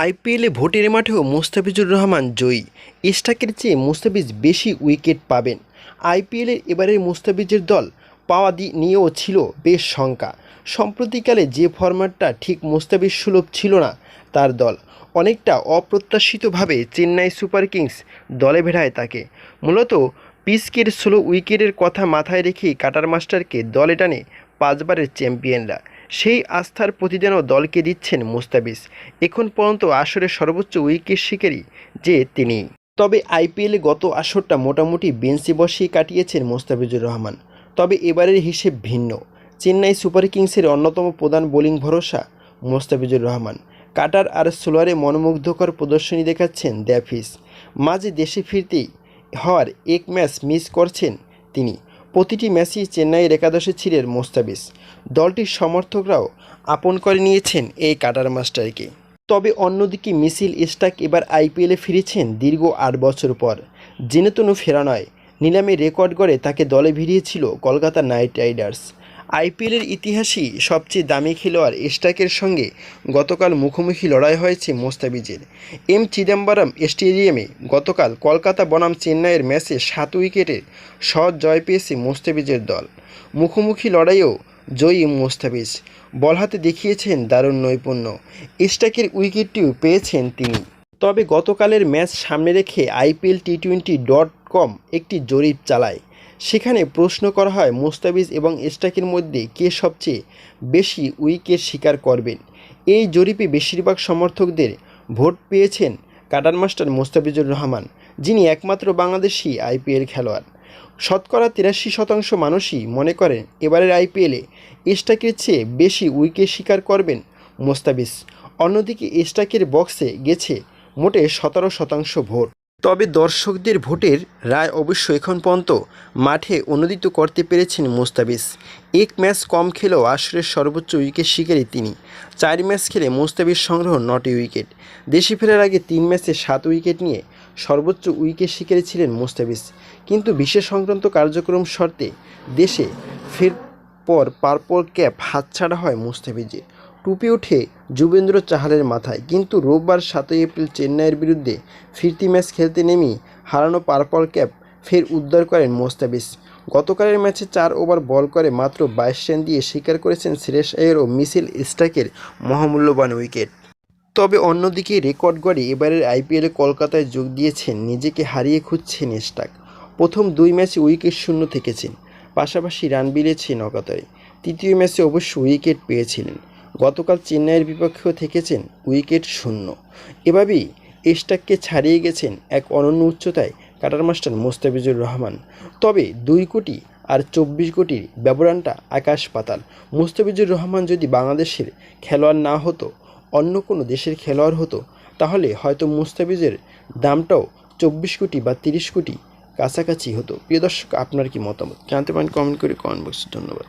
আইপিএলে ভোটের মাঠেও মুস্তাফিজুর রহমান জয়ী। স্টার্কের চেয়ে মুস্তাফিজ বেশি উইকেট পাবেন। আইপিএলের এবারের মুস্তাফিজের দল পাওয়া নিয়েও ছিল বেশ শঙ্কা। সম্প্রতিকালে যে ফরম্যাটটা ঠিক মুস্তাফিজ সুলভ ছিল না তার দল, অনেকটা অপ্রত্যাশিতভাবে চেন্নাই সুপার কিংস দলে ভেড়ায় তাকে। মূলত পিচকের 16 উইকেটের কথা মাথায় রেখেই কাটার মাস্টারকে দলে টানে 5 বারের চ্যাম্পিয়নরা। সেই আস্থার প্রতিদানও দলকে দিচ্ছেন মুস্তাফিজ। এখন পর্যন্ত আসরের সর্বোচ্চ উইকেট শিকারী যে তিনি। তবে আইপিএলে গত আসরটা মোটামুটি বেঞ্চে বসেই কাটিয়েছেন মুস্তাফিজুর রহমান। তবে এবারের হিসেব ভিন্ন। চেন্নাই সুপার কিংসের অন্যতম প্রধান বোলিং ভরসা মুস্তাফিজুর রহমান। কাটার আর সোলারে মনোমুগ্ধকর প্রদর্শনী দেখাচ্ছেন ডেভিস। মাঝে দেশে ফিরতেই হওয়ার এক ম্যাচ মিস করছেন তিনি। প্রতিটি ম্যাচই চেন্নাইয়ের একাদশে ছিলেন মুস্তাফিজ। দলটির সমর্থকরাও আপন করে নিয়েছেন এই কাটার মাস্টারকে। তবে অন্যদিকে মিচেল স্টার্ক এবার আইপিএলে ফিরেছেন দীর্ঘ 8 বছর পর। জেনেতনু ফেরা নয়, নিলামে রেকর্ড গড়ে তাকে দলে ভিড়িয়েছিল কলকাতা নাইট রাইডার্স। আইপিএলের ইতিহাসেই সবচেয়ে দামি খেলোয়াড় স্টার্কের সঙ্গে গতকাল মুখোমুখি লড়াই হয়েছে মুস্তাফিজের। এম চিদম্বরম স্টেডিয়ামে গতকাল কলকাতা বনাম চেন্নাইয়ের ম্যাচে 7 উইকেটের সহজ জয় পেয়েছে মুস্তাফিজের দল। মুখোমুখি লড়াইয়েও জয়ী মুস্তাফিজ। বল হাতে দেখিয়েছেন দারুণ নৈপুণ্য। স্টার্কের উইকেটটিও পেয়েছেন তিনি। তবে গতকালের ম্যাচ সামনে রেখে IPL-T20.com একটি জরিপ চালায়। সেখানে প্রশ্ন করা হয় মুস্তাফিজ এবং স্টার্কের মধ্যে কে সবচেয়ে বেশি উইকেট শিকার করবেন। এই জরিপে বেশিরভাগ সমর্থকদের ভোট পেয়েছেন কাটার মাস্টার মুস্তাফিজুর রহমান, যিনি একমাত্র বাংলাদেশি আইপিএল খেলোয়াড়। শতকরা 83% মানুষই মনে করেন এবারের আইপিএলে স্টার্কের চেয়ে বেশি উইকেট শিকার করবেন মুস্তাফিজ। অন্যদিকে স্টার্কের বক্সে গেছে মোটে 17% ভোট। তবে দর্শকদের ভোটের রায় অবশ্য এখন পর্যন্ত মাঠে অনুদিত করতে পেরেছেন মুস্তাফিজ। এক ম্যাচ কম খেলেও আসরের সর্বোচ্চ উইকেট শিকারী তিনি। 4 ম্যাচ খেলে মুস্তাফিজ সংগ্রহ 9টি উইকেট। দেশে ফেরার আগে 3 ম্যাচে 7 উইকেট নিয়ে সর্বোচ্চ উইকেট শিকারী ছিলেন মুস্তাফিজ। কিন্তু বিশেষ সংক্রান্ত কার্যক্রম শর্তে দেশে ফের পর পার্পল ক্যাপ হাতছাড়া হয় মুস্তাফিজের। টুপি ওঠে যুবেন্দ্র চাহালের মাথায়। কিন্তু রোববার 7 এপ্রিল চেন্নাইয়ের বিরুদ্ধে ফিরতি ম্যাচ খেলতে নেমেই হারানো পার্পল ক্যাপ ফের উদ্ধার করেন মুস্তাফিজ। গতকালের ম্যাচে 4 ওভার বল করে মাত্র 22 রান দিয়ে শিকার করেছেন শ্রেয়স আইয়ার ও মিচেল স্টার্কের মহামূল্যবান উইকেট। তবে অন্যদিকে রেকর্ড গড়ে এবারের আইপিএলে কলকাতায় যোগ দিয়েছেন, নিজেকে হারিয়ে খুঁজছেন স্টার্ক। প্রথম 2 ম্যাচে উইকেট শূন্য থেকেছেন, পাশাপাশি রান বিলিয়েছেন অকাতরে। তৃতীয় ম্যাচে অবশ্য উইকেট পেয়েছিলেন। গতকাল চেন্নাইয়ের বিপক্ষেও থেকেছেন উইকেট শূন্য। এভাবেই স্টার্ককে ছাড়িয়ে গেছেন এক অনন্য উচ্চতায় কাটার মাস্টার মুস্তাফিজুর রহমান। তবে 2 কোটি আর 24 কোটির ব্যবধানটা আকাশ পাতাল। মুস্তাফিজুর রহমান যদি বাংলাদেশের খেলোয়াড় না হতো, অন্য কোনো দেশের খেলোয়াড় হতো, তাহলে হয়তো মুস্তাফিজের দামটাও 24 কোটি বা 30 কোটি কাছাকাছি হতো। প্রিয় দর্শক, আপনার কি মতামত জানতে পারেন কমেন্ট করে কমেন্ট বক্সে। ধন্যবাদ।